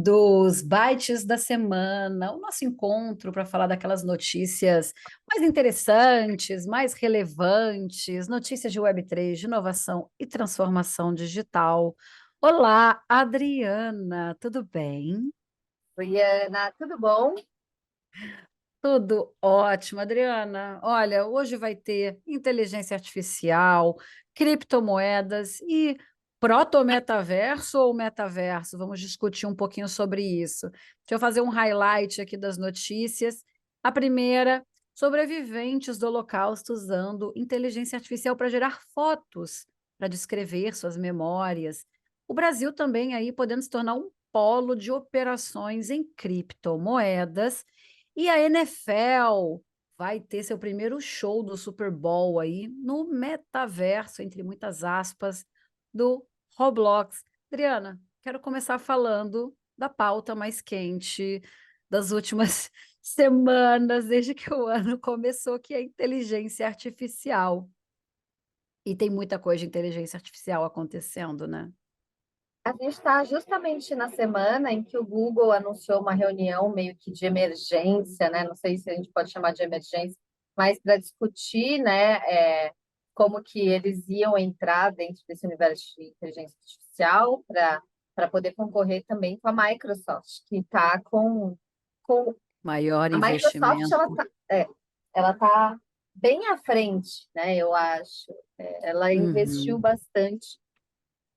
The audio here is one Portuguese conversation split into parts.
Queridos, bytes da semana, o nosso encontro para falar daquelas notícias mais interessantes, mais relevantes, notícias de Web3, de inovação e transformação digital. Olá, Adriana, tudo bem? Oi, Ana, tudo bom? Tudo ótimo, Adriana. Olha, hoje vai ter inteligência artificial, criptomoedas e proto-metaverso ou metaverso. Vamos discutir um pouquinho sobre isso. Deixa eu fazer um highlight aqui das notícias. A primeira, sobreviventes do Holocausto usando inteligência artificial para gerar fotos, para descrever suas memórias. O Brasil também aí podendo se tornar um polo de operações em criptomoedas e a NFL vai ter seu primeiro show do Super Bowl aí no metaverso, entre muitas aspas, do Roblox. Adriana, quero começar falando da pauta mais quente das últimas semanas, desde que o ano começou, que é a inteligência artificial. E tem muita coisa de inteligência artificial acontecendo, né? A gente está justamente na semana em que o Google anunciou uma reunião meio que de emergência, né? Não sei se a gente pode chamar de emergência, mas para discutir, né, como que eles iam entrar dentro desse universo de inteligência artificial para poder concorrer também com a Microsoft, que está com Maior a Microsoft, investimento. ela tá bem à frente, né? Eu acho. Ela investiu Uhum, bastante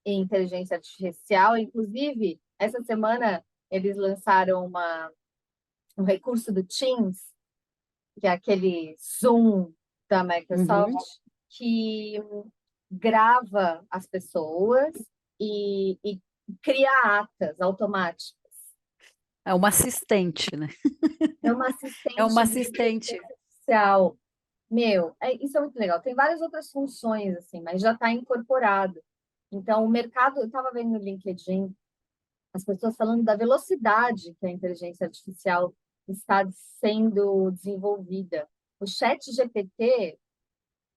em inteligência artificial. Inclusive, essa semana eles lançaram um recurso do Teams, que é aquele Zoom da Microsoft, uhum. que grava as pessoas e cria atas automáticas. É uma assistente, né? É uma É uma assistente de assistente. inteligência artificial. Meu, isso é muito legal. Tem várias outras funções, assim, mas já está incorporado. Então, o mercado, eu estava vendo no LinkedIn as pessoas falando da velocidade que a inteligência artificial está sendo desenvolvida. O chat GPT,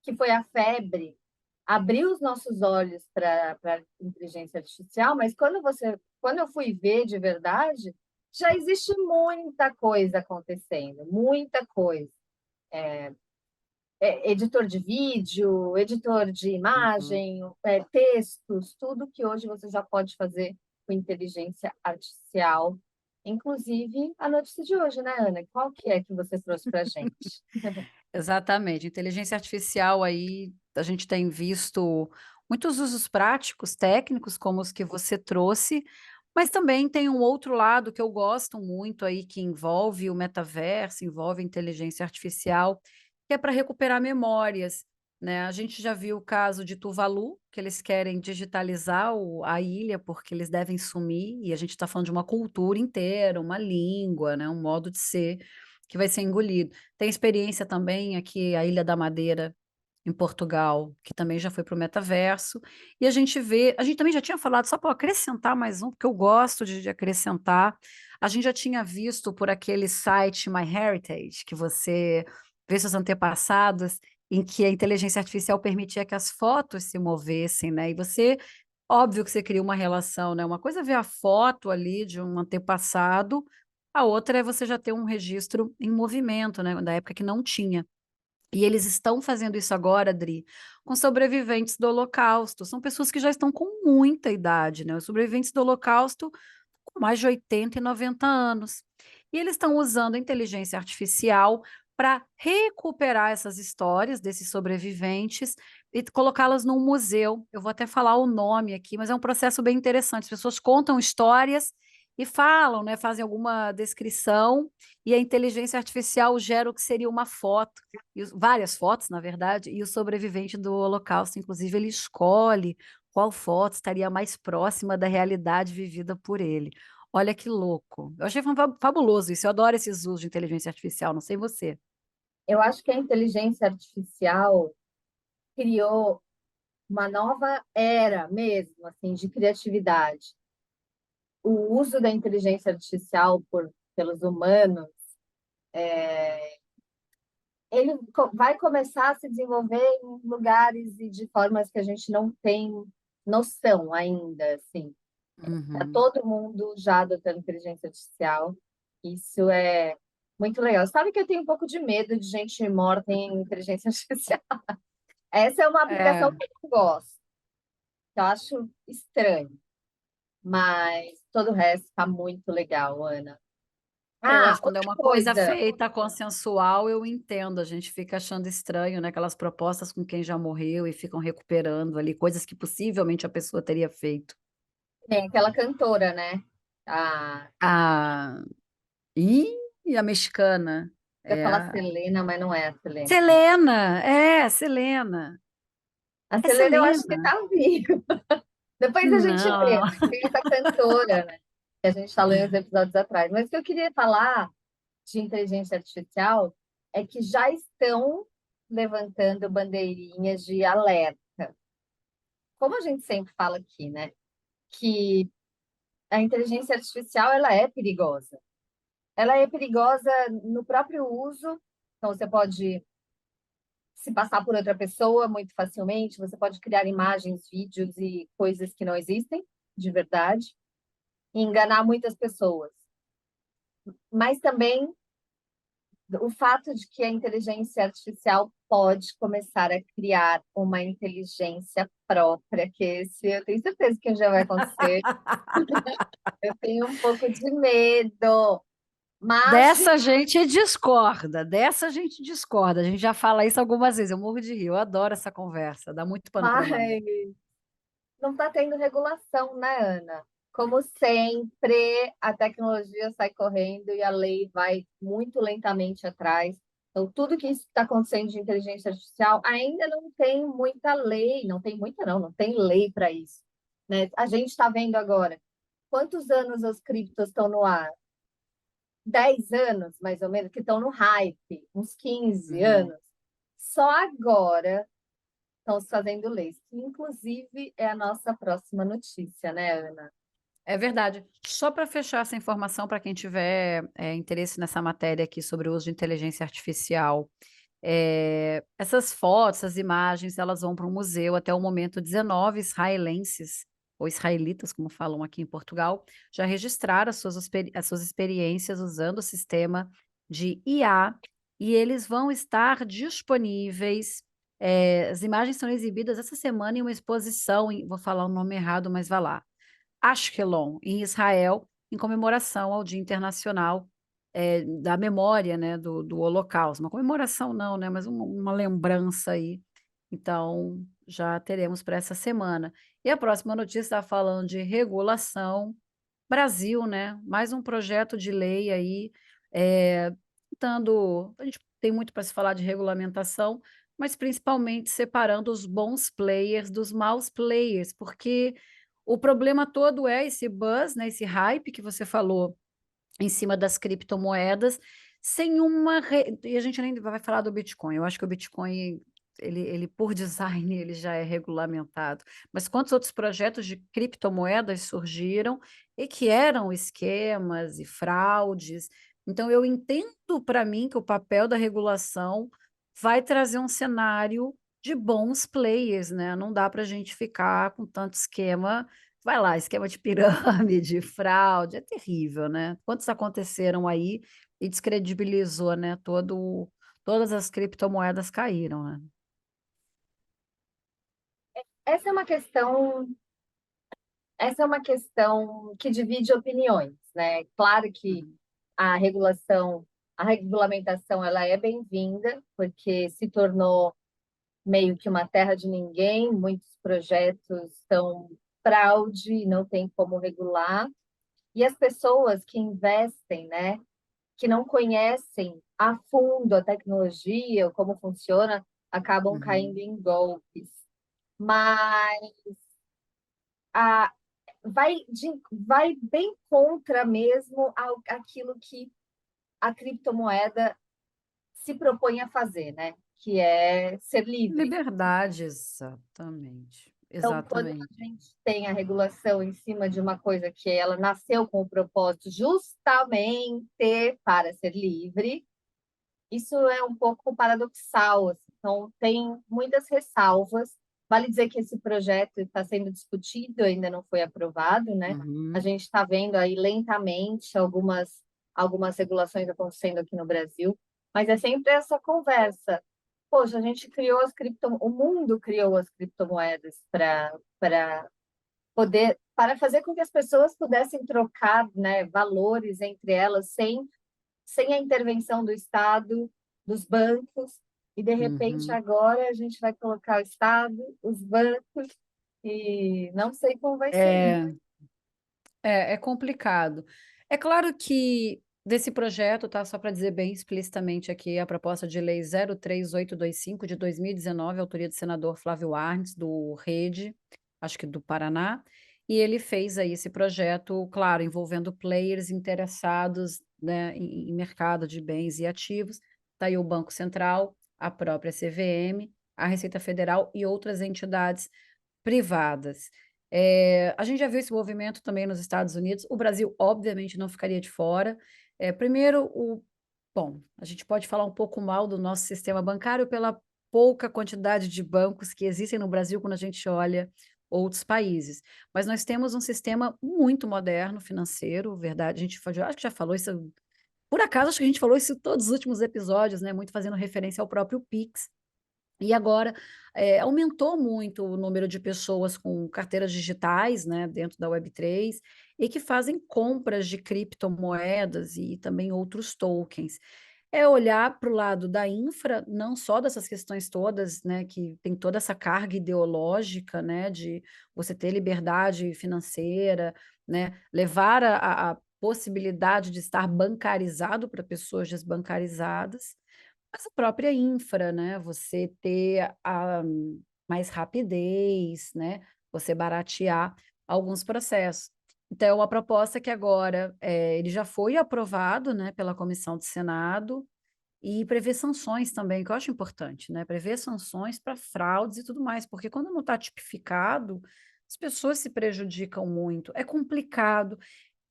que foi a febre, abriu os nossos olhos para a inteligência artificial, mas quando eu fui ver de verdade, já existe muita coisa acontecendo, muita coisa. Editor de vídeo, editor de Uhum. imagem, textos, tudo que hoje você já pode fazer com inteligência artificial. Inclusive a notícia de hoje, né, Ana? Qual que é que você trouxe para a gente? Exatamente. Inteligência artificial aí, a gente tem visto muitos usos práticos, técnicos, como os que você trouxe, mas também tem um outro lado que eu gosto muito aí, que envolve o metaverso, envolve a inteligência artificial, que é para recuperar memórias, né? A gente já viu o caso de Tuvalu, que eles querem digitalizar a ilha porque eles devem sumir, e a gente está falando de uma cultura inteira, uma língua, né? Um modo de ser que vai ser engolido. Tem experiência também aqui, a Ilha da Madeira, em Portugal, que também já foi para o metaverso. E a gente vê, a gente também já tinha falado, só para acrescentar mais um, porque eu gosto de acrescentar, a gente já tinha visto por aquele site MyHeritage, que você vê seus antepassados, em que a inteligência artificial permitia que as fotos se movessem, né? E você, óbvio que você cria uma relação, né? Uma coisa é ver a foto ali de um antepassado, a outra é você já ter um registro em movimento, né? Da época que não tinha. E eles estão fazendo isso agora, Adri, com sobreviventes do Holocausto. São pessoas que já estão com muita idade, né? Os sobreviventes do Holocausto com mais de 80 e 90 anos. E eles estão usando a inteligência artificial para recuperar essas histórias desses sobreviventes e colocá-las num museu. Eu vou até falar o nome aqui, mas é um processo bem interessante. As pessoas contam histórias e falam, né, fazem alguma descrição, e a inteligência artificial gera o que seria uma foto, várias fotos, na verdade, e o sobrevivente do Holocausto, inclusive, ele escolhe qual foto estaria mais próxima da realidade vivida por ele. Olha que louco. Eu achei fabuloso isso. Eu adoro esses usos de inteligência artificial, não sei você. Eu acho que a inteligência artificial criou uma nova era mesmo, assim, de criatividade. O uso da inteligência artificial pelos humanos, vai começar a se desenvolver em lugares e de formas que a gente não tem noção ainda, assim. Está Uhum. todo mundo já adotando inteligência artificial. Isso é muito legal. Sabe que eu tenho um pouco de medo de gente morta em inteligência artificial. Essa é uma aplicação É, que eu não gosto, que eu acho estranho, mas todo o resto está muito legal, Ana. eu Ah, acho que quando é outra uma coisa coisa. feita consensual, eu entendo. A gente fica achando estranho, né? Aquelas propostas com quem já morreu e ficam recuperando ali coisas que possivelmente a pessoa teria feito. Tem aquela cantora, né? A, Ah, e a mexicana eu ia é falar a Selena, mas não é a Selena. Selena, é, Selena. A É Selena eu acho que Selena. tá viva. Depois a gente vê, Não. mas tem essa cantora, né? Que a gente falou em uns episódios atrás. Mas o que eu queria falar de inteligência artificial é que já estão levantando bandeirinhas de alerta. Como a gente sempre fala aqui, né? Que a inteligência artificial ela é perigosa. Ela é perigosa no próprio uso. Então, você pode se passar por outra pessoa muito facilmente, você pode criar imagens, vídeos e coisas que não existem de verdade e enganar muitas pessoas. Mas também o fato de que a inteligência artificial pode começar a criar uma inteligência própria, que esse eu tenho certeza que já vai acontecer. Eu tenho um pouco de medo, mas Dessa a gente discorda. A gente já fala isso algumas vezes. Eu morro de rir, eu adoro essa conversa, dá muito pano para manga. mas não está tendo regulação, né, Ana? Como sempre, a tecnologia sai correndo e a lei vai muito lentamente atrás. Então, tudo que está acontecendo de inteligência artificial ainda não tem muita lei, não tem muita, não tem lei para isso. Né? A gente está vendo agora quantos anos as criptos estão no ar? 10 anos, mais ou menos, que estão no hype, uns 15 Uhum. anos. Só agora estão se fazendo leis, que inclusive é a nossa próxima notícia, né, Ana? É verdade. Só para fechar essa informação, para quem tiver interesse nessa matéria aqui sobre o uso de inteligência artificial, essas fotos, essas imagens, elas vão para um museu. Até o momento, 19 israelenses, ou israelitas, como falam aqui em Portugal, já registraram as suas experiências usando o sistema de IA, e eles vão estar disponíveis. As imagens são exibidas essa semana em uma exposição, vou falar o nome errado, mas vá lá. Ashkelon, em Israel, em comemoração ao Dia Internacional, da Memória, né, do Holocausto. Uma comemoração não, né, mas uma lembrança aí. Então, já teremos para essa semana. E a próxima notícia está falando de regulação. Brasil, né, mais um projeto de lei aí, tentando a gente tem muito para se falar de regulamentação, mas principalmente separando os bons players dos maus players, porque o problema todo é esse buzz, né, esse hype que você falou em cima das criptomoedas, sem uma e a gente nem vai falar do Bitcoin, eu acho que o Bitcoin, ele por design, ele já é regulamentado, mas quantos outros projetos de criptomoedas surgiram e que eram esquemas e fraudes. Então eu entendo, para mim, que o papel da regulação vai trazer um cenário de bons players, né, não dá para a gente ficar com tanto esquema. Vai lá, esquema de pirâmide, fraude, é terrível, né. Quantos aconteceram aí e descredibilizou, né, todas as criptomoedas caíram, né. Essa é uma questão, essa é uma questão que divide opiniões, né? Claro que Uhum, a regulação, a regulamentação, ela é bem-vinda, porque se tornou meio que uma terra de ninguém, muitos projetos são fraude, não tem como regular. E as pessoas que investem, né, que não conhecem a fundo a tecnologia, ou como funciona, acabam caindo uhum. em golpes. Mas a, vai bem contra mesmo aquilo que a criptomoeda se propõe a fazer, né? Que é ser livre. Liberdade, exatamente, Então, quando a exatamente. gente tem a regulação em cima de uma coisa que ela nasceu com o propósito justamente para ser livre, isso é um pouco paradoxal, assim. Então, tem muitas ressalvas, Vale dizer que esse projeto está sendo discutido, ainda não foi aprovado, né? A Uhum. gente está vendo aí lentamente algumas regulações acontecendo aqui no Brasil, mas é sempre essa conversa. Poxa, a gente criou o mundo criou as criptomoedas para fazer com que as pessoas pudessem trocar, né, valores entre elas sem a intervenção do Estado, dos bancos, e de repente Uhum. agora a gente vai colocar o Estado, os bancos, e não sei como vai ser isso. É, é complicado. É claro que desse projeto, tá? Só para dizer bem explicitamente aqui, a proposta de lei 03825 de 2019, autoria do senador Flávio Arnes, do Rede, acho que do Paraná, e ele fez aí esse projeto, claro, envolvendo players interessados, né, em mercado de bens e ativos. Está aí o Banco Central, a própria CVM, a Receita Federal e outras entidades privadas. A gente já viu esse movimento também nos Estados Unidos. O Brasil, obviamente, não ficaria de fora. Primeiro, bom, a gente pode falar um pouco mal do nosso sistema bancário pela pouca quantidade de bancos que existem no Brasil quando a gente olha outros países. Mas nós temos um sistema muito moderno financeiro, verdade? A gente acho que já falou isso. Por acaso, acho que a gente falou isso em todos os últimos episódios, né? Muito fazendo referência ao próprio Pix. E agora, aumentou muito o número de pessoas com carteiras digitais, né, dentro da Web3, e que fazem compras de criptomoedas e também outros tokens. É olhar para o lado da infra, não só dessas questões todas, né, que tem toda essa carga ideológica, né, de você ter liberdade financeira, né, levar a possibilidade de estar bancarizado para pessoas desbancarizadas, mas a própria infra, né, você ter mais rapidez, né, você baratear alguns processos. Então, é uma proposta que agora, ele já foi aprovado, né, pela comissão do Senado e prevê sanções também, que eu acho importante, né, prever sanções para fraudes e tudo mais, porque quando não está tipificado, as pessoas se prejudicam muito, é complicado.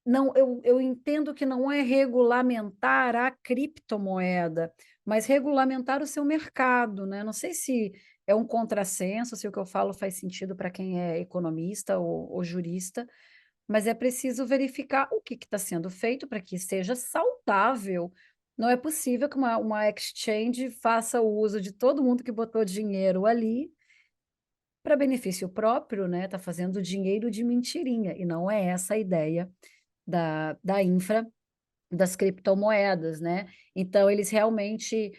Não, eu entendo que não é regulamentar a criptomoeda, mas regulamentar o seu mercado, né? Não sei se é um contrassenso, se o que eu falo faz sentido para quem é economista ou jurista, mas é preciso verificar o que está sendo feito para que seja saudável. Não é possível que uma exchange faça o uso de todo mundo que botou dinheiro ali para benefício próprio, né? Está fazendo dinheiro de mentirinha, e não é essa a ideia da infra das criptomoedas, né? Então, eles realmente,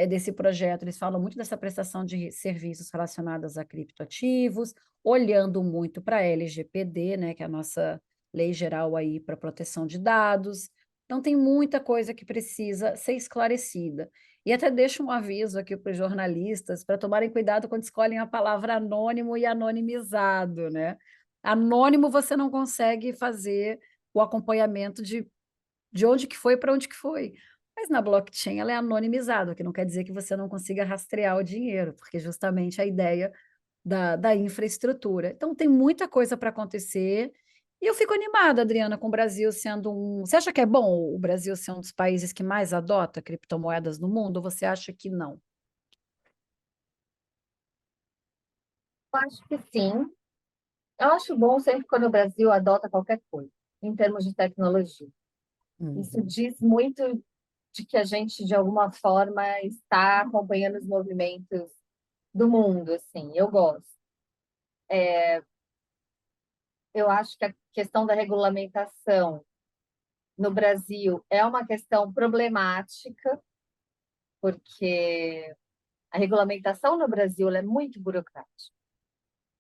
desse projeto, eles falam muito dessa prestação de serviços relacionados a criptoativos, olhando muito para a LGPD, né, que é a nossa lei geral aí para proteção de dados. Então, tem muita coisa que precisa ser esclarecida. E até deixo um aviso aqui para os jornalistas para tomarem cuidado quando escolhem a palavra anônimo e anonimizado, né? Anônimo você não consegue fazer o acompanhamento de onde que foi para onde que foi. Mas na blockchain ela é anonimizada, o que não quer dizer que você não consiga rastrear o dinheiro, porque justamente a ideia da infraestrutura. Então tem muita coisa para acontecer. E eu fico animada, Adriana, com o Brasil sendo um. Você acha que é bom o Brasil ser um dos países que mais adota criptomoedas no mundo, ou você acha que não? Eu acho que sim. Eu acho bom sempre quando o Brasil adota qualquer coisa, em termos de tecnologia. Isso Uhum. diz muito de que a gente, de alguma forma, está acompanhando os movimentos do mundo, assim. Eu gosto. Eu acho que a questão da regulamentação no Brasil é uma questão problemática, porque a regulamentação no Brasil ela é muito burocrática.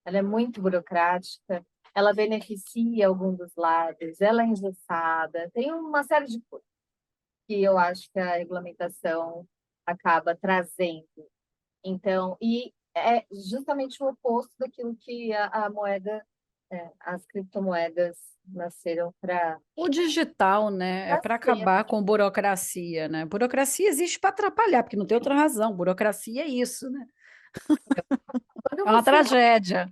Ela é muito burocrática, ela beneficia algum dos lados, ela é engessada, tem uma série de coisas que eu acho que a regulamentação acaba trazendo. Então, e é justamente o oposto daquilo que a moeda, as criptomoedas nasceram O digital, né, é para para ser. acabar com burocracia, né? Burocracia existe para atrapalhar, porque não tem outra razão. Burocracia é isso, né? Quando É uma você, tragédia.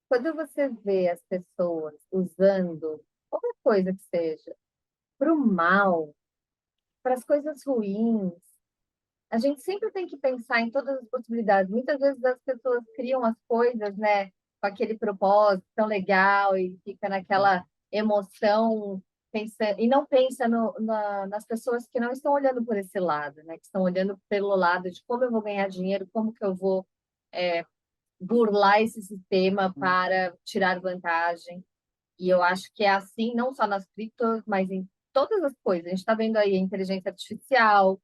quando você vê as pessoas usando qualquer coisa que seja para o mal, para as coisas ruins, a gente sempre tem que pensar em todas as possibilidades. Muitas vezes as pessoas criam as coisas, né, com aquele propósito tão legal e fica naquela emoção pensando, e não pensa nas pessoas que não estão olhando por esse lado, né, que estão olhando pelo lado de como eu vou ganhar dinheiro, como que eu vou burlar esse sistema para tirar vantagem. E eu acho que é assim, não só nas criptos, mas em todas as coisas. A gente está vendo aí a inteligência artificial,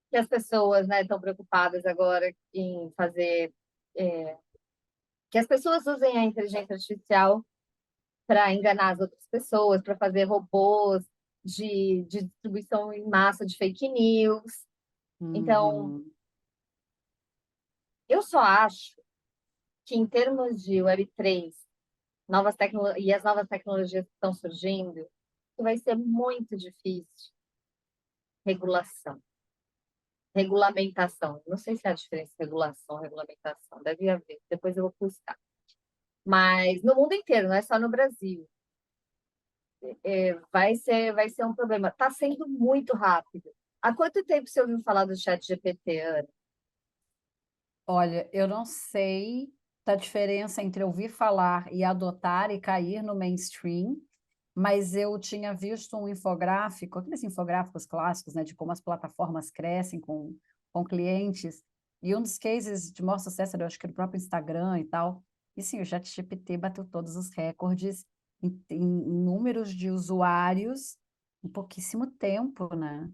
que as pessoas, né, estão preocupadas agora em fazer, é, que as pessoas usem a inteligência artificial para enganar as outras pessoas, para fazer robôs de distribuição em massa de fake news. Então, Uhum. eu só acho que em termos de Web3, e as novas tecnologias que estão surgindo, que vai ser muito difícil regulação. Regulamentação. Não sei se há diferença regulação, regulamentação. Deve haver. Depois eu vou buscar. Mas no mundo inteiro, não é só no Brasil. Vai ser um problema. Está sendo muito rápido. Há quanto tempo você ouviu falar do chat GPT, Ana? Olha, eu não sei a diferença entre ouvir falar e adotar e cair no mainstream, mas eu tinha visto um infográfico, aqueles infográficos clássicos, né, de como as plataformas crescem com clientes, e um dos cases de maior sucesso, eu acho que era o próprio Instagram e tal, e sim, o ChatGPT bateu todos os recordes em números de usuários em pouquíssimo tempo, né?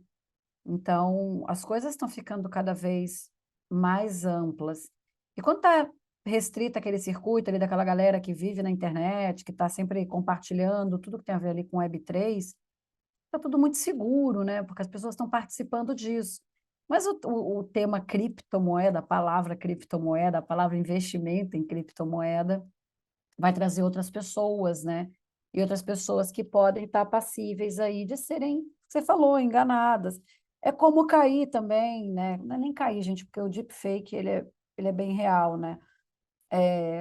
Então, as coisas estão ficando cada vez mais amplas. E quando está restrita aquele circuito ali daquela galera que vive na internet, que está sempre compartilhando tudo que tem a ver ali com Web3, está tudo muito seguro, né? Porque as pessoas estão participando disso. Mas o tema criptomoeda, a palavra criptomoeda, a palavra investimento em criptomoeda, vai trazer outras pessoas, né? E outras pessoas que podem estar passíveis aí de serem, você falou, enganadas. É como cair também, né? Não é nem cair, gente, porque o deepfake, ele é bem real, né?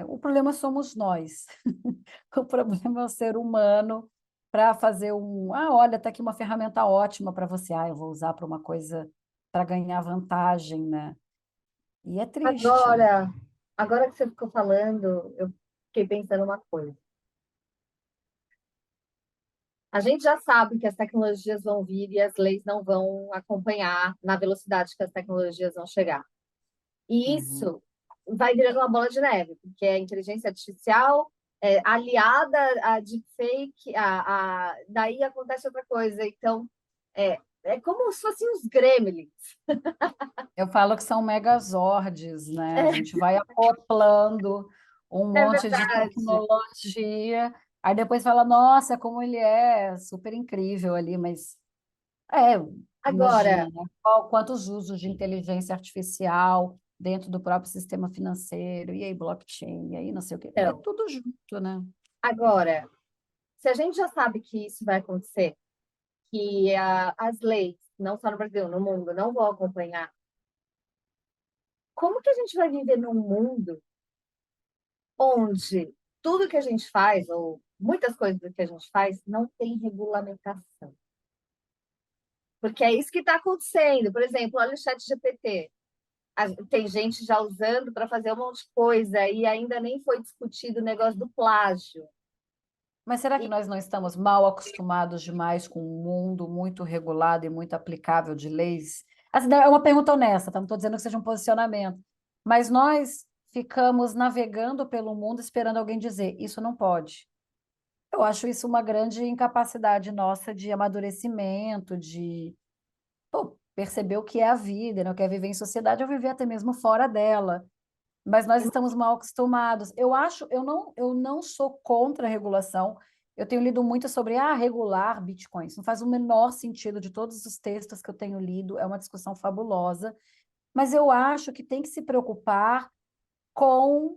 O problema somos nós. O problema é o ser humano para fazer olha, tá aqui uma ferramenta ótima para você. Eu vou usar para uma coisa para ganhar vantagem, né? E é triste. Agora, agora que você ficou falando, eu fiquei pensando uma coisa. A gente já sabe que as tecnologias vão vir e as leis não vão acompanhar na velocidade que as tecnologias vão chegar. E Uhum. isso vai virando uma bola de neve, porque a inteligência artificial aliada a deepfake, daí acontece outra coisa. Então, é como se fossem os gremlins. Eu falo que são megazords, né? A É, gente vai acoplando um é monte de verdade. tecnologia, aí depois fala, nossa, como ele é super incrível ali, mas é, imagina, Agora, né? Quantos usos de inteligência artificial dentro do próprio sistema financeiro, e aí blockchain, e aí não sei o quê. É então, tudo junto, né? agora, se a gente já sabe que isso vai acontecer, que as leis, não só no Brasil, no mundo, não vão acompanhar, como que a gente vai viver num mundo onde tudo que a gente faz, ou muitas coisas do que a gente faz, não tem regulamentação? Porque é isso que está acontecendo. Por exemplo, olha o chat GPT. Tem gente já usando para fazer um monte de coisa e ainda nem foi discutido o negócio do plágio. Mas será que E, nós não estamos mal acostumados demais com um mundo muito regulado e muito aplicável de leis? Assim, é uma pergunta honesta, tá? Não estou dizendo que seja um posicionamento. Mas nós ficamos navegando pelo mundo esperando alguém dizer, isso não pode. Eu acho isso uma grande incapacidade nossa de amadurecimento, de perceber o que é a vida, não quer viver em sociedade ou viver até mesmo fora dela. Mas nós estamos mal acostumados. Eu não sou contra a regulação. Eu tenho lido muito sobre regular bitcoins. Não faz o menor sentido de todos os textos que eu tenho lido, é uma discussão fabulosa. Mas eu acho que tem que se preocupar com,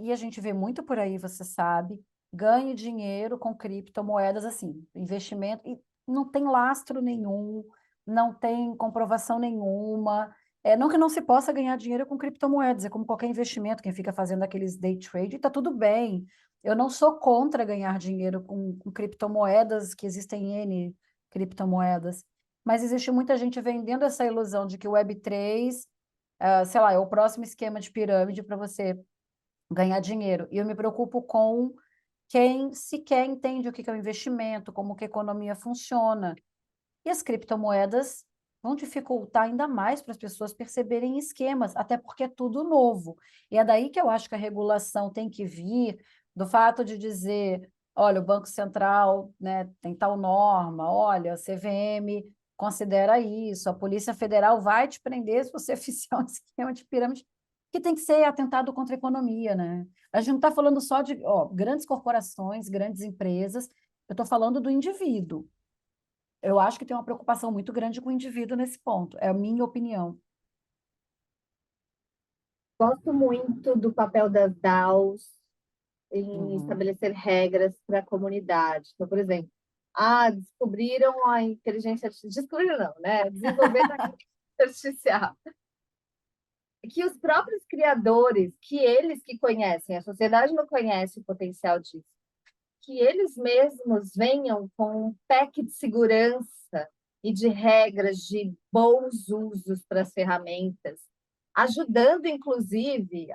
e a gente vê muito por aí, você sabe, ganhe dinheiro com criptomoedas, assim, investimento, e não tem lastro nenhum, não tem comprovação nenhuma. Não que não se possa ganhar dinheiro com criptomoedas, é como qualquer investimento, quem fica fazendo aqueles day trade, está tudo bem. Eu não sou contra ganhar dinheiro com criptomoedas, que existem N criptomoedas, mas existe muita gente vendendo essa ilusão de que o Web3, sei lá, é o próximo esquema de pirâmide para você ganhar dinheiro. E eu me preocupo com quem sequer entende o que é o investimento, como que a economia funciona. E as criptomoedas vão dificultar ainda mais para as pessoas perceberem esquemas, até porque é tudo novo. E é daí que eu acho que a regulação tem que vir, do fato de dizer, olha, o Banco Central, né, tem tal norma, olha, a CVM considera isso, a Polícia Federal vai te prender se você fizer um esquema de pirâmide, que tem que ser atentado contra a economia, né? A gente não está falando só de, grandes corporações, grandes empresas, eu estou falando do indivíduo. Eu acho que tem uma preocupação muito grande com o indivíduo nesse ponto, é a minha opinião. Gosto muito do papel das DAOs em Uhum. estabelecer regras para a comunidade. Então, por exemplo, descobriram a inteligência artificial. Descobriram não, né? Desenvolveram a inteligência artificial. Que os próprios criadores, que eles que conhecem, a sociedade não conhece o potencial disso, que eles mesmos venham com um pack de segurança e de regras de bons usos para as ferramentas, ajudando, inclusive,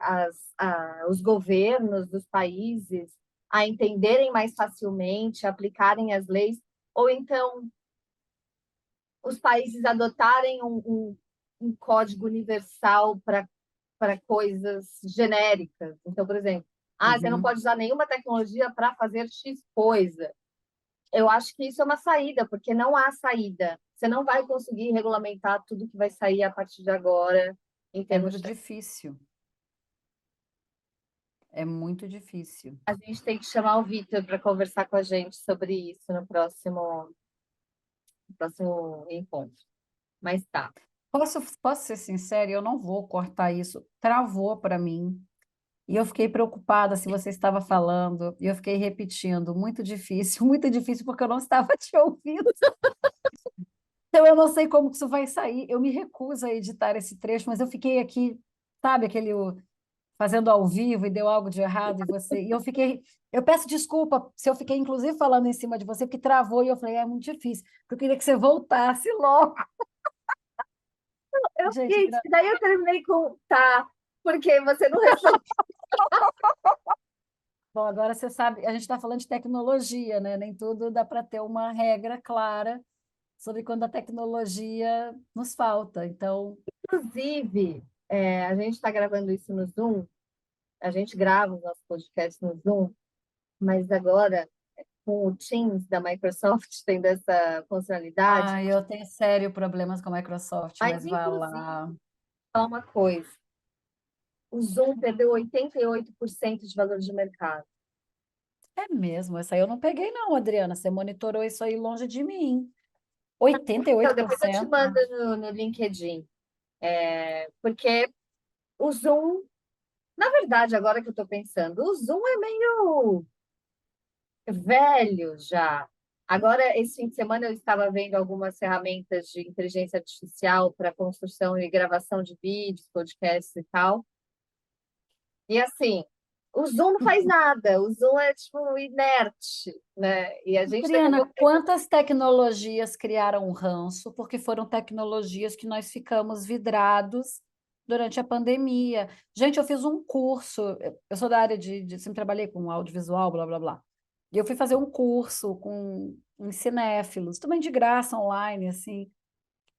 os governos dos países a entenderem mais facilmente, aplicarem as leis, ou então os países adotarem um código universal para coisas genéricas. Então, por exemplo, você não Uhum. pode usar nenhuma tecnologia para fazer X coisa. Eu acho que isso é uma saída, porque não há saída. Você não vai conseguir regulamentar tudo que vai sair a partir de agora em É termos muito de difícil, é muito difícil. A gente tem que chamar o Vitor para conversar com a gente sobre isso no próximo encontro. Mas tá. Posso ser sincera, eu não vou cortar isso. Travou para mim. E eu fiquei preocupada se você estava falando, e eu fiquei repetindo, muito difícil, porque eu não estava te ouvindo. Então eu não sei como que isso vai sair. Eu me recuso a editar esse trecho, mas eu fiquei aqui, sabe, fazendo ao vivo e deu algo de errado e eu fiquei, eu peço desculpa se eu fiquei inclusive falando em cima de você porque travou e eu falei, é muito difícil, porque eu queria que você voltasse logo. Eu Gente, fiquei, daí eu terminei com tá, porque você não respondeu. bom, agora você sabe, a gente está falando de tecnologia, né? Nem tudo dá para ter uma regra clara sobre quando a tecnologia nos falta. Então, Inclusive, a gente está gravando isso no Zoom, a gente grava os nossos podcasts no Zoom, mas agora, com o Teams da Microsoft tendo essa funcionalidade, eu tenho sério problemas com a Microsoft, mas mas vá inclusive, lá. só uma coisa, o Zoom perdeu 88% de valor de mercado. É mesmo, essa aí eu não peguei não, Adriana, você monitorou isso aí longe de mim. oitenta e Então, oito por depois eu te cento. mando no LinkedIn, porque o Zoom, na verdade, agora que eu estou pensando, o Zoom é meio velho já. Agora, esse fim de semana, eu estava vendo algumas ferramentas de inteligência artificial para construção e gravação de vídeos, podcasts e tal. E assim, o Zoom não faz nada, o Zoom é tipo inerte, né? E a gente daqui a Adriana, pouco. quantas tecnologias criaram um ranço porque foram tecnologias que nós ficamos vidrados durante a pandemia? Gente, eu fiz um curso, eu sou da área sempre trabalhei com audiovisual, blá, blá, blá. E eu fui fazer um curso em cinéfilos, também de graça, online, assim.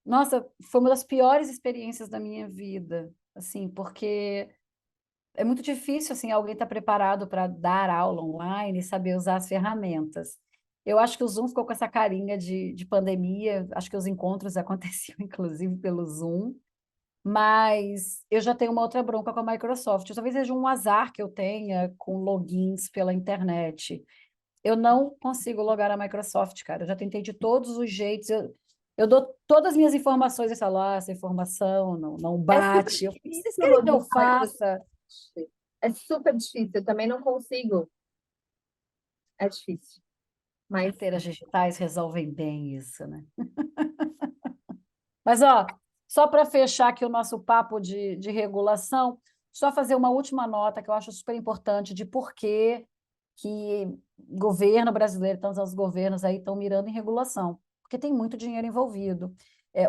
Nossa, foi uma das piores experiências da minha vida, assim, porque é muito difícil assim alguém estar preparado para dar aula online e saber usar as ferramentas. Eu acho que o Zoom ficou com essa carinha de pandemia, acho que os encontros aconteciam inclusive pelo Zoom, mas eu já tenho uma outra bronca com a Microsoft. Talvez seja um azar que eu tenha com logins pela internet. Eu não consigo logar na Microsoft, cara. Eu já tentei de todos os jeitos. Eu dou todas as minhas informações e falo, essa informação não É super bate. O que vocês difícil querem que eu logar na Microsoft. faça? É super difícil, eu também não consigo. É difícil. Mas Carteiras digitais resolvem bem isso, né? Mas, ó, só para fechar aqui o nosso papo de regulação, só fazer uma última nota que eu acho super importante de por que o governo brasileiro, tantos os governos aí estão mirando em regulação. porque tem muito dinheiro envolvido.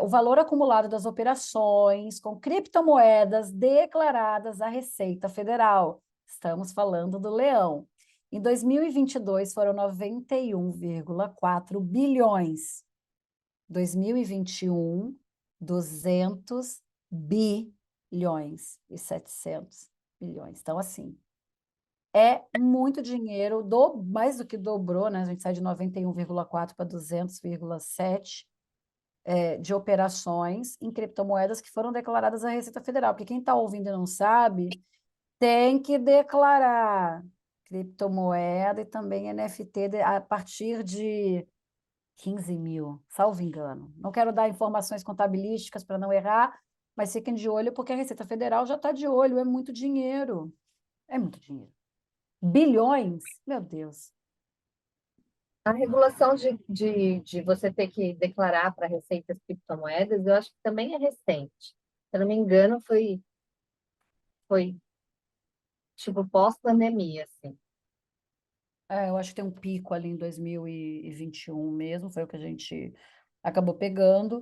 O valor acumulado das operações com criptomoedas declaradas à Receita Federal. Estamos falando do leão. Em 2022 foram 91,4 bilhões. 2021, 200 bilhões e 700 bilhões. Então, assim, é muito dinheiro, mais do que dobrou, né? A gente sai de 91,4 para 200,7 de operações em criptomoedas que foram declaradas à Receita Federal. Porque quem está ouvindo e não sabe, tem que declarar criptomoeda e também NFT a partir de 15 mil, salvo engano. Não quero dar informações contabilísticas para não errar, mas fiquem de olho, porque a Receita Federal já está de olho, é muito dinheiro. É muito dinheiro. Bilhões? Meu Deus. A regulação de você ter que declarar para Receita as criptomoedas, eu acho que também é recente. Se eu não me engano, foi tipo pós-pandemia, assim. Eu acho que tem um pico ali em 2021 mesmo, foi o que a gente acabou pegando.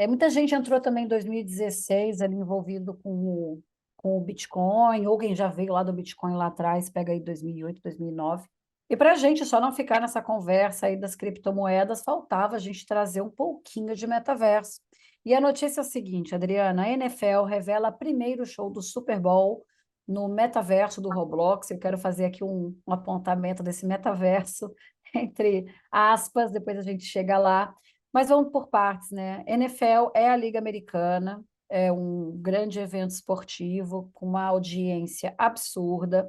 Muita gente entrou também em 2016 ali envolvido com o Bitcoin, ou quem já veio lá do Bitcoin lá atrás, pega aí 2008, 2009. E para a gente só não ficar nessa conversa aí das criptomoedas, faltava a gente trazer um pouquinho de metaverso. E a notícia é a seguinte, Adriana, a NFL revela primeiro show do Super Bowl no metaverso do Roblox. Eu quero fazer aqui um apontamento desse metaverso, entre aspas, depois a gente chega lá. Mas vamos por partes, né? NFL é a Liga Americana, é um grande evento esportivo com uma audiência absurda.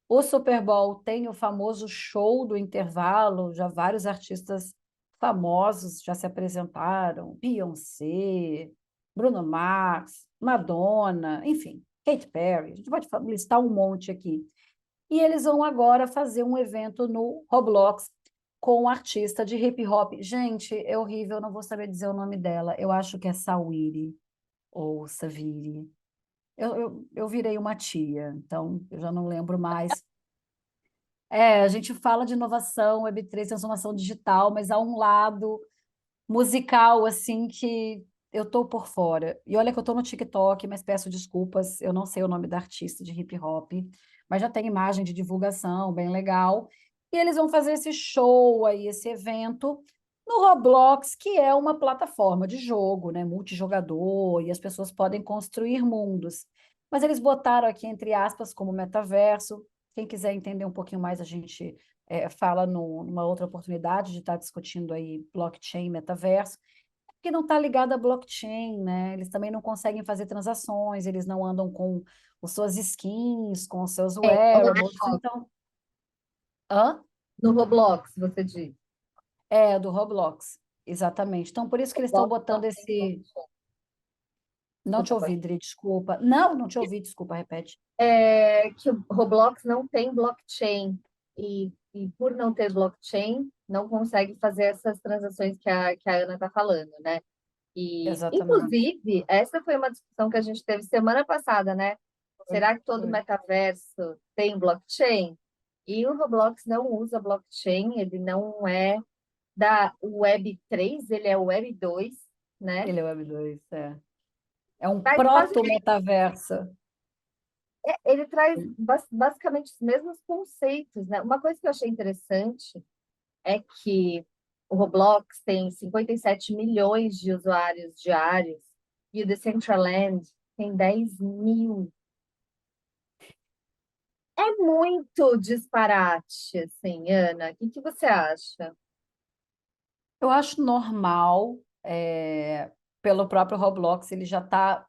O Super Bowl tem o famoso show do intervalo, já vários artistas famosos já se apresentaram, Beyoncé, Bruno Mars, Madonna, enfim, Katy Perry, a gente pode listar um monte aqui. E eles vão agora fazer um evento no Roblox com um artista de hip hop. Gente, é horrível, eu não vou saber dizer o nome dela. Eu acho que é Sawiri ou Saviri. Eu virei uma tia, então eu já não lembro mais. A gente fala de inovação, Web3, transformação digital, mas há um lado musical, assim, que eu tô por fora. E olha que eu tô no TikTok, mas peço desculpas, eu não sei o nome da artista de hip hop, mas já tem imagem de divulgação, bem legal. E eles vão fazer esse show aí, esse evento, no Roblox, que é uma plataforma de jogo, né, multijogador, e as pessoas podem construir mundos. Mas eles botaram aqui, entre aspas, como metaverso. Quem quiser entender um pouquinho mais, a gente fala numa outra oportunidade de estar discutindo aí blockchain, metaverso, que não está ligado a blockchain, né? Eles também não conseguem fazer transações, eles não andam com as suas skins, com os seus No wearables, Roblox, então... Hã? no Roblox, você diz. Do Roblox, exatamente. Então, por isso que eles estão Roblox botando não tem esse... blockchain. Não te Desculpa, ouvi, pode. Dri, desculpa. Não te ouvi, desculpa, repete. Que o Roblox não tem blockchain e por não ter blockchain, não consegue fazer essas transações que a Ana está falando, né? E, Exatamente. inclusive, essa foi uma discussão que a gente teve semana passada, né? Foi, Será que todo foi. metaverso tem blockchain? E o Roblox não usa blockchain, ele não é da Web3, ele é Web2, né? Ele é Web2, é. É um Traz proto-metaverso. ele traz basicamente os mesmos conceitos, né? Uma coisa que eu achei interessante é que o Roblox tem 57 milhões de usuários diários e o Decentraland tem 10 mil. É muito disparate, assim, Ana. O que você acha? Eu acho normal, pelo próprio Roblox, ele já está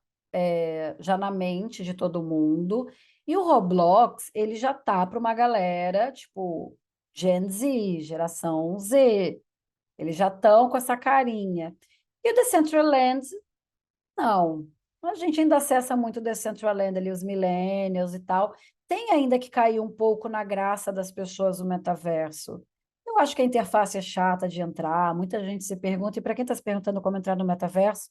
já na mente de todo mundo. E o Roblox, ele já tá para uma galera, tipo, Gen Z, geração Z. Eles já estão com essa carinha. E o Decentraland, não. A gente ainda acessa muito o Decentraland ali, os millennials e tal. Tem ainda que cair um pouco na graça das pessoas o metaverso. Eu acho que a interface é chata de entrar, muita gente se pergunta, e para quem está se perguntando como entrar no metaverso,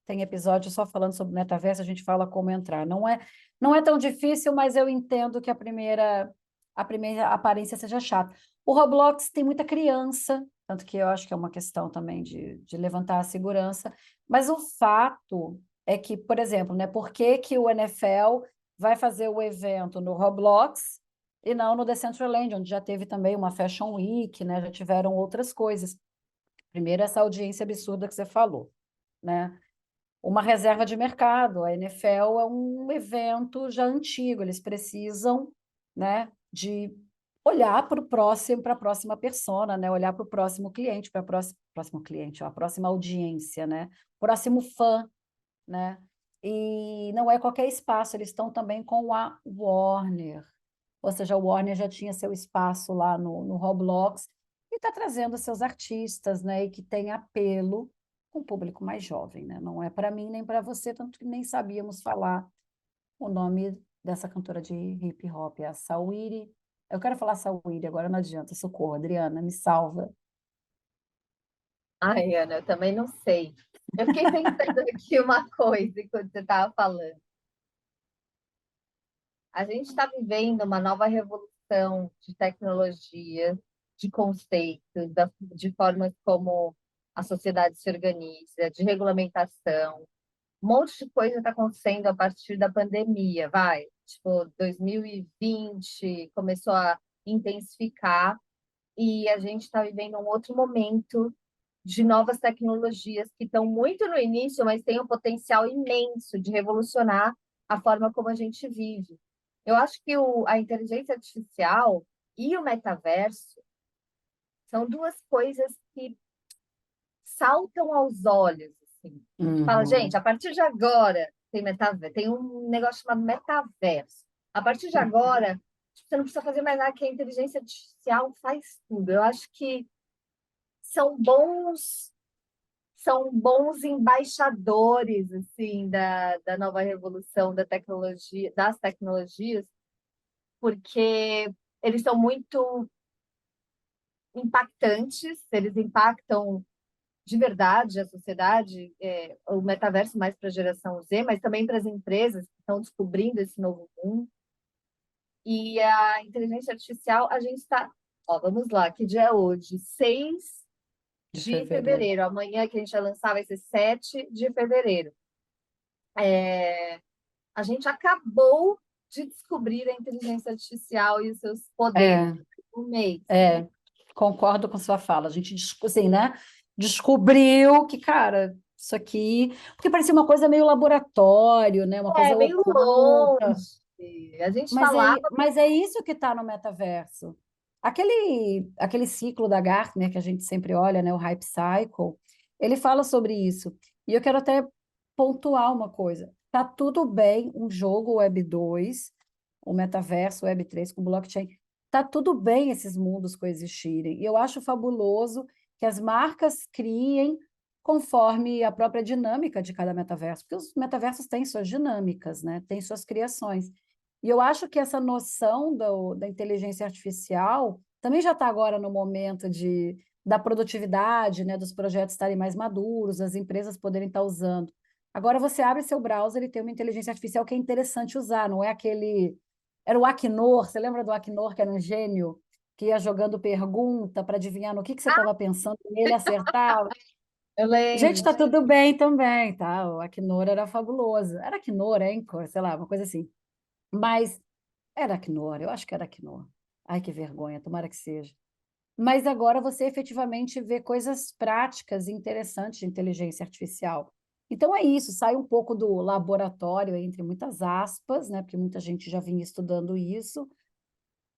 tem episódio só falando sobre metaverso, a gente fala como entrar. Não é tão difícil, mas eu entendo que a primeira a primeira aparência seja chata. O Roblox tem muita criança, tanto que eu acho que é uma questão também de levantar a segurança, mas o fato é que, por exemplo, né, por que que o NFL vai fazer o evento no Roblox e não no Decentraland, onde já teve também uma Fashion Week, né, já tiveram outras coisas. Primeiro, essa audiência absurda que você falou, né? Uma reserva de mercado. A NFL é um evento já antigo, eles precisam, né, de olhar para o próximo, para a próxima persona, né, olhar para o próximo cliente, para o próximo cliente, ó, a próxima audiência, né, próximo fã, né? E não é qualquer espaço, eles estão também com a Warner. Ou seja, a Warner já tinha seu espaço lá no Roblox e está trazendo seus artistas, né? E que tem apelo com o público mais jovem, né? Não é para mim nem para você, tanto que nem sabíamos falar o nome dessa cantora de hip hop, é a Saweetie. Eu quero falar Saweetie, agora não adianta, socorro, Adriana, me salva. Ai, Ana, eu também não sei. Eu fiquei pensando aqui uma coisa enquanto você estava falando. A gente está vivendo uma nova revolução de tecnologia, de conceitos, de formas como a sociedade se organiza, de regulamentação. Um monte de coisa está acontecendo a partir da pandemia, vai. Tipo, 2020 começou a intensificar e a gente está vivendo um outro momento de novas tecnologias que estão muito no início, mas têm um potencial imenso de revolucionar a forma como a gente vive. Eu acho que a inteligência artificial e o metaverso são duas coisas que saltam aos olhos, assim. Fala, gente, a Uhum. partir de agora tem metaverso, tem um negócio chamado metaverso. A partir de agora, você não precisa fazer mais nada que a inteligência artificial faz tudo. Eu acho que são bons são bons embaixadores assim da nova revolução da tecnologia, das tecnologias, porque eles são muito impactantes, eles impactam de verdade a sociedade, o metaverso mais para a geração Z, mas também para as empresas que estão descobrindo esse novo mundo. E a inteligência artificial, a gente está, ó, vamos lá, que dia é hoje? 6 De de fevereiro. fevereiro. Amanhã que a gente vai lançar vai ser 7 de fevereiro. A gente acabou de descobrir a inteligência artificial e os seus poderes. É, Um mês. é, concordo com sua fala. A gente, assim, né, descobriu que, cara, isso aqui. Porque parecia uma coisa meio laboratório, né, uma É coisa meio oculta. longe. A gente falava, Mas é isso que está no metaverso. Aquele ciclo da Gartner que a gente sempre olha, né, o Hype Cycle, ele fala sobre isso. E eu quero até pontuar uma coisa. Tá tudo bem um jogo Web 2, o metaverso Web 3 com blockchain. Tá tudo bem esses mundos coexistirem. E eu acho fabuloso que as marcas criem conforme a própria dinâmica de cada metaverso, porque os metaversos têm suas dinâmicas, né? Têm suas criações. E eu acho que essa noção da inteligência artificial também já está agora no momento da produtividade, né, dos projetos estarem mais maduros, as empresas poderem estar usando. Agora você abre seu browser e tem uma inteligência artificial que é interessante usar, não é aquele. Era o Acnor, você lembra do Acnor, que era um gênio, que ia jogando pergunta para adivinhar no que você estava pensando e ele acertava? eu Gente, lembro, está tudo bem também, tá? O Acnor era fabuloso. Era Acnor, Anchor, sei lá, uma coisa assim. Mas era Acnor, eu acho que era Acnor. Ai, que vergonha, tomara que seja. Mas agora você efetivamente vê coisas práticas e interessantes de inteligência artificial. Então é isso, sai um pouco do laboratório, entre muitas aspas, né? Porque muita gente já vinha estudando isso,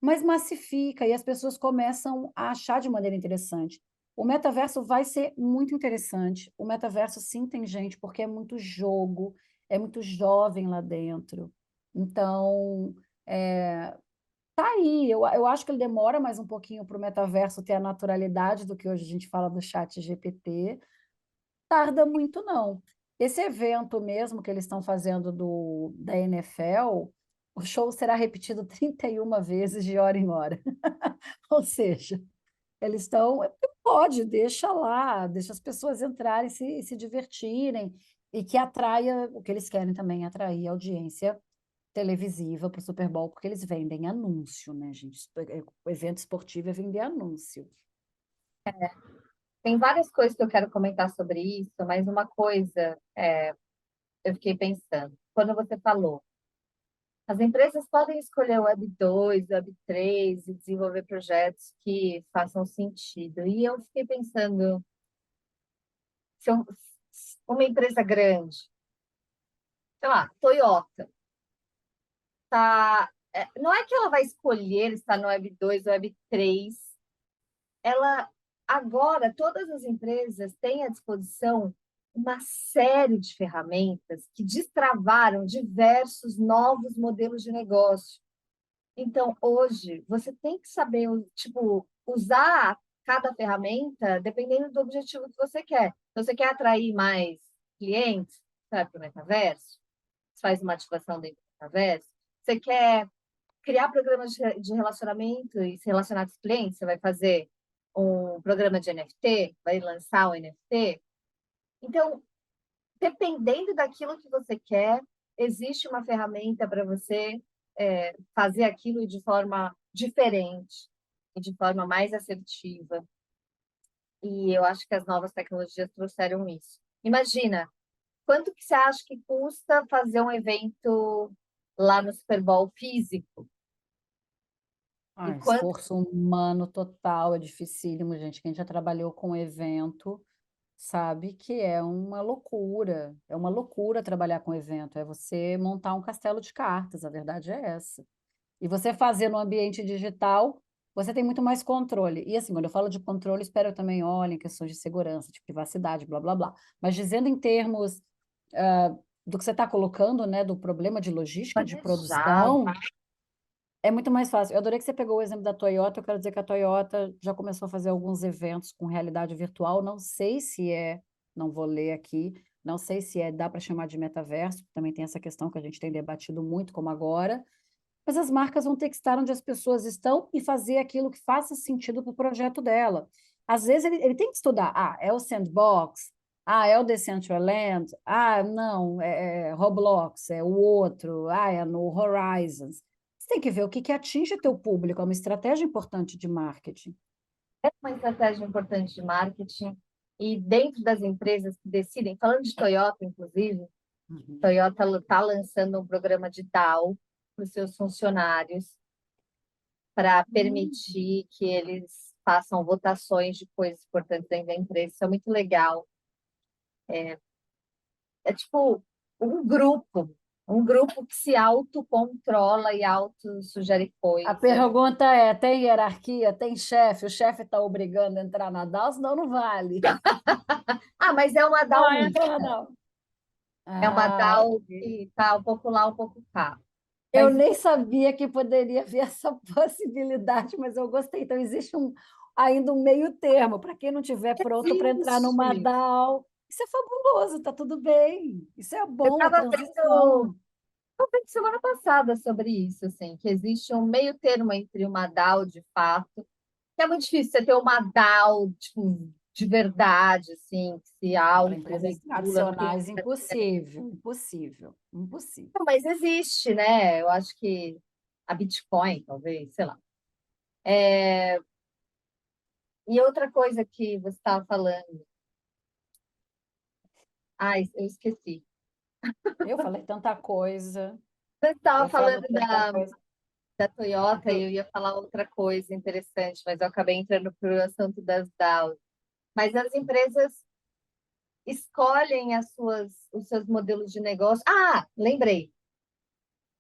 mas massifica e as pessoas começam a achar de maneira interessante. O metaverso vai ser muito interessante. O metaverso sim tem gente, porque é muito jogo, é muito jovem lá dentro. Então, é, tá aí. Eu acho que ele demora mais um pouquinho para o metaverso ter a naturalidade do que hoje a gente fala do chat GPT. Tarda muito, não. Esse evento mesmo que eles estão fazendo da NFL, o show será repetido 31 vezes de hora em hora. Ou seja, eles estão. Pode, deixa lá, deixa as pessoas entrarem e se divertirem, e que atraia, o que eles querem também, atrair audiência televisiva para o Super Bowl, porque eles vendem anúncio, né, gente? O evento esportivo é vender anúncio. Tem várias coisas que eu quero comentar sobre isso, mas uma coisa eu fiquei pensando. Quando você falou, as empresas podem escolher o Web 2, Web 3 e desenvolver projetos que façam sentido. E eu fiquei pensando, se uma empresa grande, sei lá, Toyota, não é que ela vai escolher estar no Web 2, Web 3, ela agora todas as empresas têm à disposição uma série de ferramentas que destravaram diversos novos modelos de negócio. Então, hoje, você tem que saber, tipo, usar cada ferramenta dependendo do objetivo que você quer. Se você quer atrair mais clientes, você vai para o metaverso, você faz uma ativação dentro do metaverso. Você quer criar programas de relacionamento e se relacionar com os clientes, você vai fazer um programa de NFT, vai lançar um NFT. Então, dependendo daquilo que você quer, existe uma ferramenta para você fazer aquilo de forma diferente e de forma mais assertiva. E eu acho que as novas tecnologias trouxeram isso. Imagina, quanto que você acha que custa fazer um evento lá no Super Bowl físico? E quanto Esforço humano total, é dificílimo, gente. Quem já trabalhou com evento sabe que é uma loucura trabalhar com evento, é você montar um castelo de cartas, a verdade é essa. E você fazer no ambiente digital, você tem muito mais controle. E assim, quando eu falo de controle, espero eu também olhem questões de segurança, de privacidade, blá, blá, blá. Mas dizendo em termos do que você está colocando, né, do problema de logística, de planejar? produção, é muito mais fácil. Eu adorei que você pegou o exemplo da Toyota. Eu quero dizer que a Toyota já começou a fazer alguns eventos com realidade virtual. Não sei se não vou ler aqui, não sei se dá para chamar de metaverso, também tem essa questão que a gente tem debatido muito, como agora. Mas as marcas vão ter que estar onde as pessoas estão e fazer aquilo que faça sentido para o projeto dela. Às vezes ele tem que estudar. É o Sandbox. É o Decentraland. Não, é Roblox, é o outro. É no Horizons. Você tem que ver o que atinge teu público, é uma estratégia importante de marketing. É uma estratégia importante de marketing. E dentro das empresas que decidem, falando de Toyota, inclusive, Uhum. Toyota está lançando um programa de DAO para os seus funcionários, para Hum. permitir que eles façam votações de coisas importantes dentro da empresa. Isso é muito legal. É tipo um grupo que se autocontrola e autossugere A coisas. pergunta é: tem hierarquia, tem chefe? O chefe está obrigando a entrar na DAO, senão não vale. Ah, mas é uma DAO Entra na mista. DAO. É uma DAO Ok. que está um pouco lá, um pouco cá. Eu Mas nem sabia que poderia haver essa possibilidade, mas eu gostei. Então, existe ainda um meio termo para quem não estiver pronto para entrar numa existe. DAO. Isso é fabuloso, está tudo bem. Isso é Eu bom, é estava transição. vendo semana passada sobre isso, assim, que existe um meio termo entre uma DAO de fato, que é muito difícil você ter uma DAO, tipo, de verdade, assim, que se Para empresas autorregula no que tradicionais, impossível, impossível, impossível. não, mas existe, né? Eu acho que a Bitcoin, talvez, sei lá. E outra coisa que você estava falando, ai, eu esqueci. Eu falei tanta coisa, Você estava eu falo falando tanta coisa. da Toyota e eu ia falar outra coisa interessante, mas eu acabei entrando para o assunto das DAOs. Mas as empresas escolhem os seus modelos de negócio. Ah, lembrei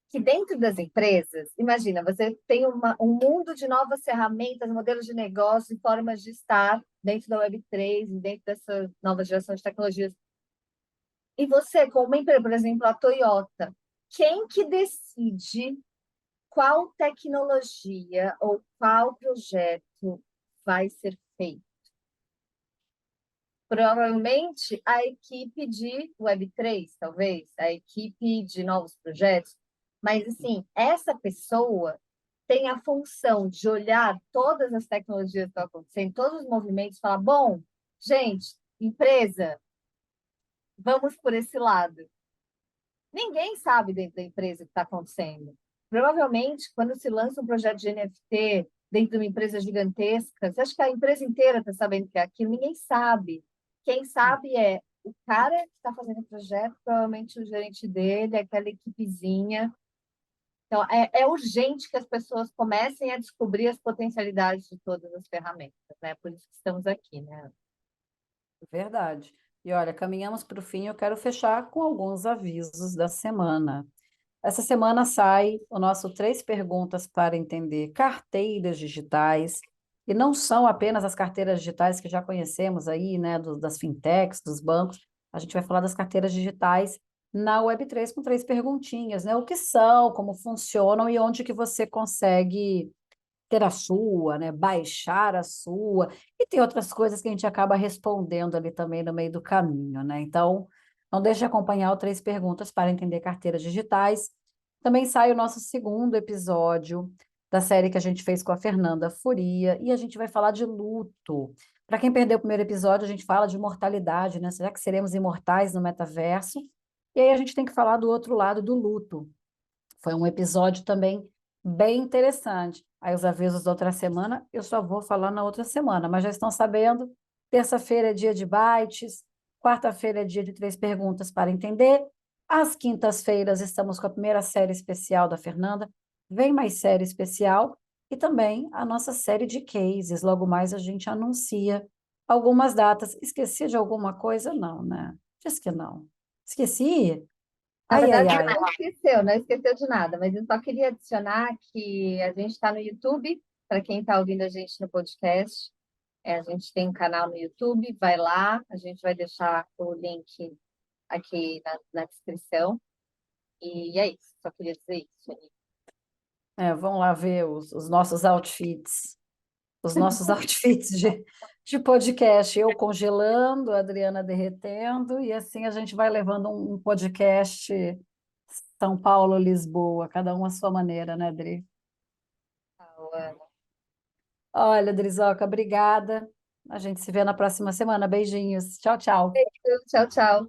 que dentro das empresas, imagina, você tem um mundo de novas ferramentas, modelos de negócio e formas de estar dentro da Web3 e dentro dessa nova geração de tecnologias. E você, como uma empresa, por exemplo, a Toyota, quem que decide qual tecnologia ou qual projeto vai ser feito? Provavelmente a equipe de Web3, talvez, a equipe de novos projetos. Mas, assim, essa pessoa tem a função de olhar todas as tecnologias que estão acontecendo, todos os movimentos, e falar: bom, gente, empresa, vamos por esse lado. Ninguém sabe dentro da empresa o que está acontecendo. Provavelmente, quando se lança um projeto de NFT dentro de uma empresa gigantesca, você acha que a empresa inteira está sabendo que é aquilo? Ninguém sabe. Quem sabe é o cara que está fazendo o projeto, provavelmente o gerente dele, aquela equipezinha. Então, é urgente que as pessoas comecem a descobrir as potencialidades de todas as ferramentas, né? Por isso que estamos aqui, né? Verdade. E olha, caminhamos para o fim, eu quero fechar com alguns avisos da semana. Essa semana sai o nosso Três Perguntas para Entender Carteiras Digitais, e não são apenas as carteiras digitais que já conhecemos aí, né, das fintechs, dos bancos. A gente vai falar das carteiras digitais na Web3 com três perguntinhas, né? O que são, como funcionam e onde que você consegue ter a sua, né? Baixar a sua, e tem outras coisas que a gente acaba respondendo ali também no meio do caminho, né? Então, não deixe de acompanhar o Três Perguntas para Entender Carteiras Digitais. Também sai o nosso segundo episódio da série que a gente fez com a Fernanda Furia, e a gente vai falar de luto. Para quem perdeu o primeiro episódio, a gente fala de imortalidade, né? Será que seremos imortais no metaverso? E aí a gente tem que falar do outro lado do luto. Foi um episódio também bem interessante. Aí os avisos da outra semana, eu só vou falar na outra semana, mas já estão sabendo, terça-feira é dia de bytes, quarta-feira é dia de três perguntas para entender. Às quintas-feiras estamos com a primeira série especial da Fernanda, vem mais série especial e também a nossa série de cases. Logo mais a gente anuncia algumas datas. Esqueci de alguma coisa? Não, né? Diz que não. Esqueci? Na Ai, ai, verdade, ai. não esqueceu de nada, mas eu só queria adicionar que a gente está no YouTube, para quem está ouvindo a gente no podcast. A gente tem um canal no YouTube, vai lá, a gente vai deixar o link aqui na descrição. E é isso, só queria dizer isso. É, vão lá ver os nossos outfits, os nossos outfits de podcast. Eu congelando, a Adriana derretendo, e assim a gente vai levando um podcast São Paulo, Lisboa, cada um à sua maneira, né, Adri? Olha, Drizoca, obrigada. A gente se vê na próxima semana. Beijinhos. Tchau, tchau. Tchau, tchau.